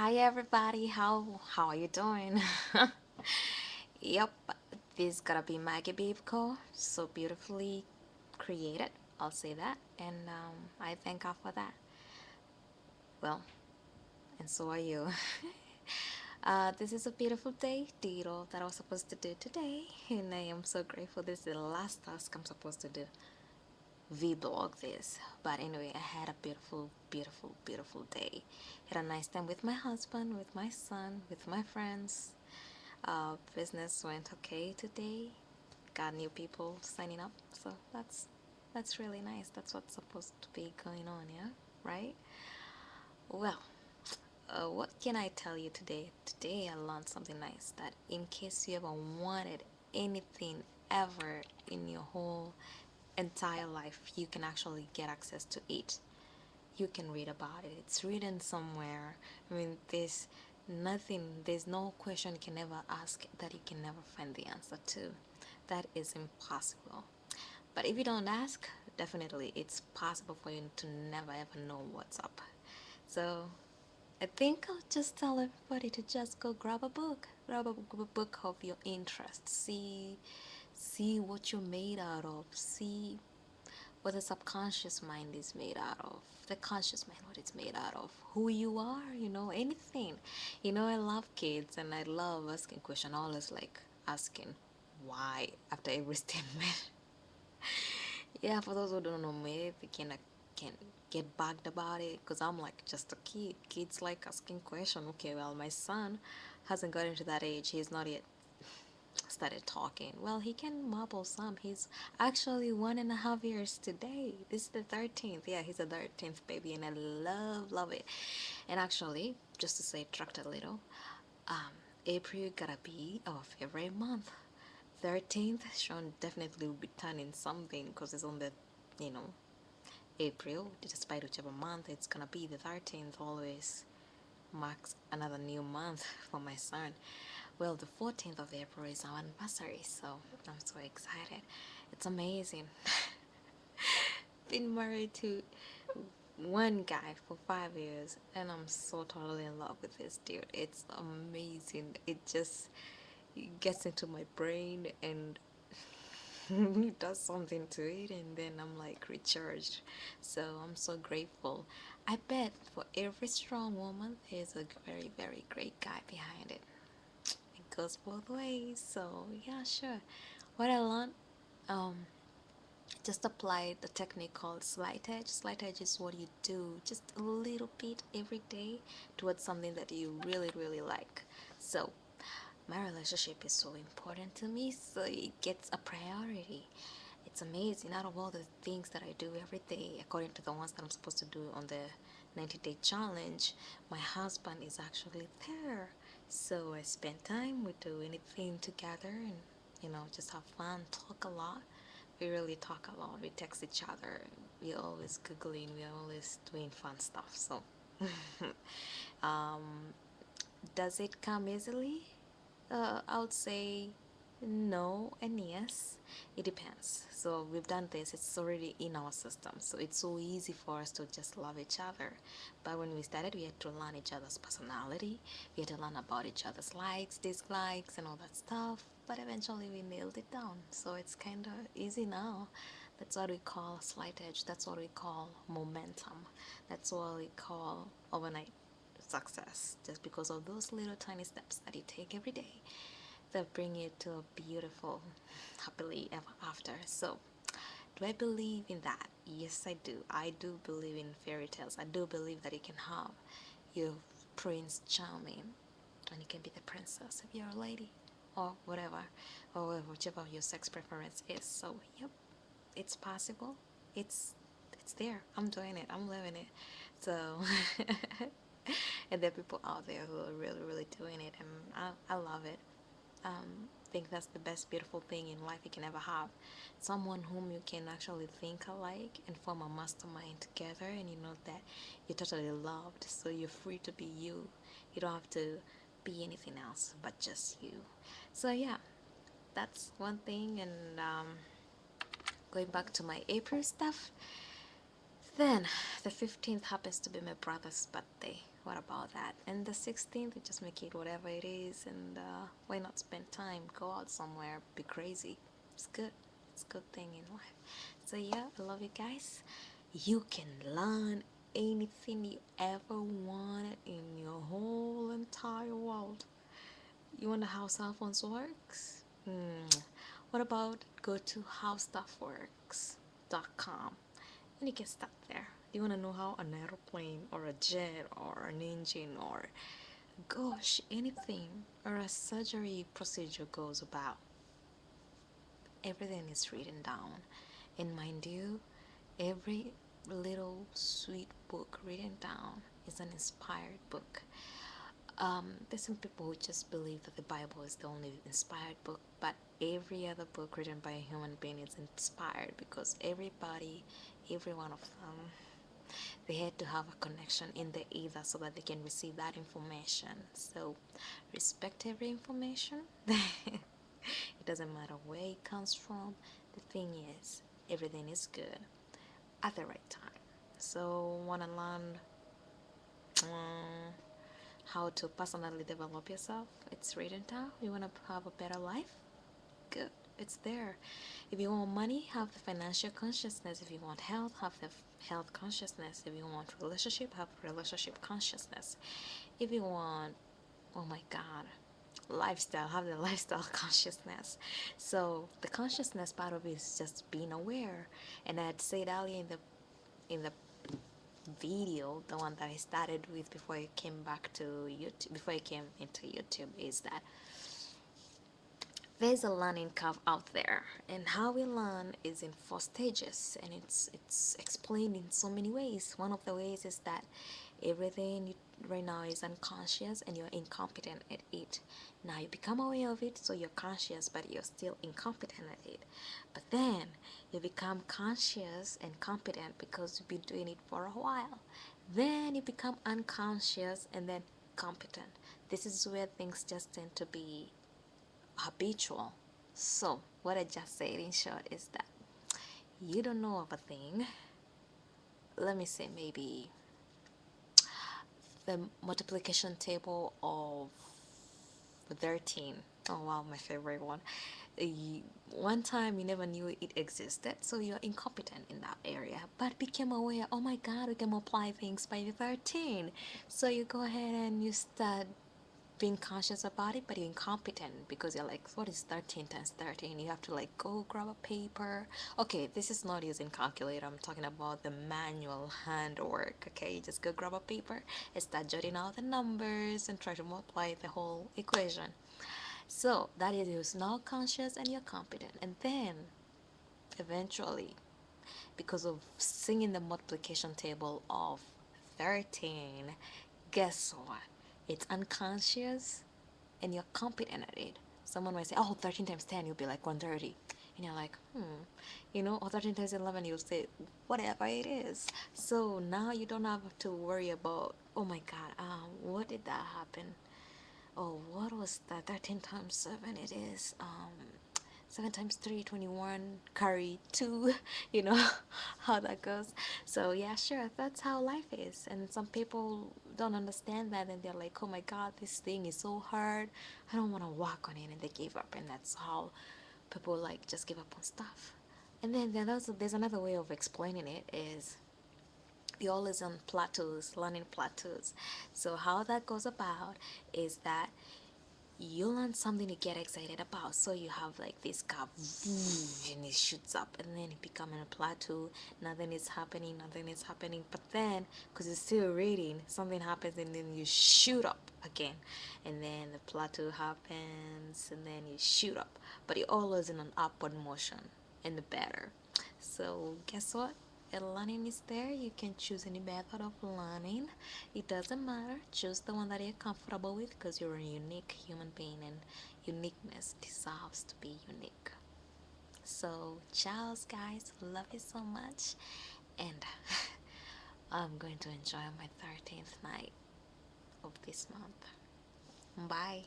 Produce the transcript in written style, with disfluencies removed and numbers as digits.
Hi everybody, how are you doing? Yep, this gotta be maggybiko, so beautifully created. I'll say that, and I thank God for that. Well, and so are you. This is a beautiful day, Dito, that I was supposed to do today, and I am so grateful. This is the last task I'm supposed to do. Vlog this, but anyway, I had a beautiful day. Had a nice time with my husband, with my son, with my friends. Business went okay today. Got new people signing up, so that's really nice. That's what's supposed to be going on, yeah, right? Well, what can I tell you today? Today I learned something nice, that in case you ever wanted anything ever in your whole entire life, you can actually get access to it. You can read about it. It's written somewhere. I mean, there's no question you can ever ask that you can never find the answer to. That is impossible. But if you don't ask, definitely it's possible for you to never ever know what's up. So I think I'll just tell everybody to just go grab a book of your interest, see what you're made out of, see what the subconscious mind is made out of, the conscious mind, what it's made out of, who you are, anything. I love kids and I love asking questions, always like asking why after every statement. Yeah, for those who don't know me, they can get bugged about it because I'm like just a kid. Kids like asking questions. Okay, well, my son hasn't gotten to that age. He's not yet started talking. Well, he can mumble some. He's actually 1.5 years today. This is the 13th. Yeah, he's a 13th baby, and I love it. And actually, just to say, tracked a little, um, April gotta be our favorite month. 13th, Sean definitely will be turning something because it's on the, you know, April. Despite whichever month it's gonna be, the 13th always marks another new month for my son. Well, the 14th of April is our anniversary, so I'm so excited. It's amazing. Been married to one guy for 5 years, and I'm so totally in love with this dude. It's amazing. It just gets into my brain and does something to it, and then I'm like recharged. So I'm so grateful. I bet for every strong woman there's a very great guy behind it. It goes both ways. So yeah, sure. What I learned, um, just apply the technique called slight edge. Slight edge is what you do just a little bit every day towards something that you really like. So my relationship is so important to me, so it gets a priority. It's amazing. Out of all the things that I do every day, according to the ones that I'm supposed to do on the 90-day challenge, my husband is actually there. So I spend time, we do anything together, and just have fun, talk a lot. We really talk a lot. We text each other. We're always googling. We're always doing fun stuff. So, um, does it come easily? I would say no and yes. It depends. So we've done this. It's already in our system. So it's so easy for us to just love each other. But when we started, we had to learn each other's personality. We had to learn about each other's likes, dislikes, and all that stuff. But eventually, we nailed it down. So it's kind of easy now. That's what we call slight edge. That's what we call momentum. That's what we call overnight success, just because of those little tiny steps that you take every day that bring you to a beautiful happily ever after. So do I believe in that? Yes, I do. I do believe in fairy tales. I do believe that you can have your prince charming and you can be the princess if you're a lady or whatever, or whichever your sex preference is. So yep, it's possible. It's there. I'm doing it. I'm living it. So and there are people out there who are really doing it, and I love it. I think that's the best beautiful thing in life you can ever have. Someone whom you can actually think alike and form a mastermind together, and you know that you're totally loved, so you're free to be you. You don't have to be anything else but just you. So yeah, that's one thing. And going back to my April stuff, then the 15th happens to be my brother's birthday. What about that? And the 16th, we just make it whatever it is, and why not spend time? Go out somewhere, be crazy. It's good. It's a good thing in life. So yeah, I love you guys. You can learn anything you ever wanted in your whole entire world. You wonder how cell phones works? What about go to howstuffworks.com and you can start there. Do you want to know how an aeroplane or a jet or an engine or gosh, anything or a surgery procedure goes about? Everything is written down. And mind you, every little sweet book written down is an inspired book. There's some people who just believe that the Bible is the only inspired book, but every other book written by a human being is inspired because everybody, every one of them, they had to have a connection in the ether so that they can receive that information. So, respect every information. It doesn't matter where it comes from. The thing is, everything is good at the right time. So, wanna learn how to personally develop yourself? It's written down. You wanna have a better life? Good. It's there. If you want money, have the financial consciousness. If you want health, have the health consciousness. If you want relationship, have relationship consciousness. If you want, oh my God, lifestyle, have the lifestyle consciousness. So the consciousness part of it is just being aware. And I had said earlier in the video, the one that I started with before I came back to YouTube, before I came into YouTube, is that there's a learning curve out there, and how we learn is in 4 stages, and it's explained in so many ways. One of the ways is that everything right now is unconscious and you're incompetent at it. Now you become aware of it, so you're conscious but you're still incompetent at it. But then you become conscious and competent because you've been doing it for a while. Then you become unconscious and then competent. This is where things just tend to be habitual. So, what I just said in short is that you don't know of a thing. Let me say, maybe the multiplication table of 13. Oh wow, my favorite one. One time you never knew it existed, so you're incompetent in that area, but became aware, oh my god, we can multiply things by 13. So you go ahead and you start being conscious about it, but you're incompetent because you're like, what is 13 times 13? You have to like go grab a paper. Okay, this is not using calculator. I'm talking about the manual handwork. Okay, you just go grab a paper and start jotting out the numbers and try to multiply the whole equation. So that is you're now conscious and you're competent. And then eventually, because of seeing the multiplication table of 13, guess what? It's unconscious and you're competent at it. Someone might say, oh, 13 times 10, you'll be like 130. And you're like, or 13 times 11, you'll say, whatever it is. So now you don't have to worry about, oh my God, what did that happen? Oh, what was that? 13 times 7, it is 7 times 3, 21, carry 2, you know how that goes. So yeah, sure, that's how life is. And some people don't understand that, and they're like, oh my god, this thing is so hard, I don't want to work on it, and they give up. And that's how people like just give up on stuff. And then there's another way of explaining it is you're always on plateaus, learning plateaus. So how that goes about is that you learn something to get excited about. So you have like this car and it shoots up, and then it becomes a plateau. Nothing is happening, nothing is happening. But then, because it's still reading, something happens and then you shoot up again. And then the plateau happens and then you shoot up. But you're always in an upward motion, and the better. So guess what? Learning is there. You can choose any method of learning. It doesn't matter. Choose the one that you're comfortable with because you're a unique human being and uniqueness deserves to be unique. So, ciao, guys. Love you so much. And I'm going to enjoy my 13th night of this month. Bye.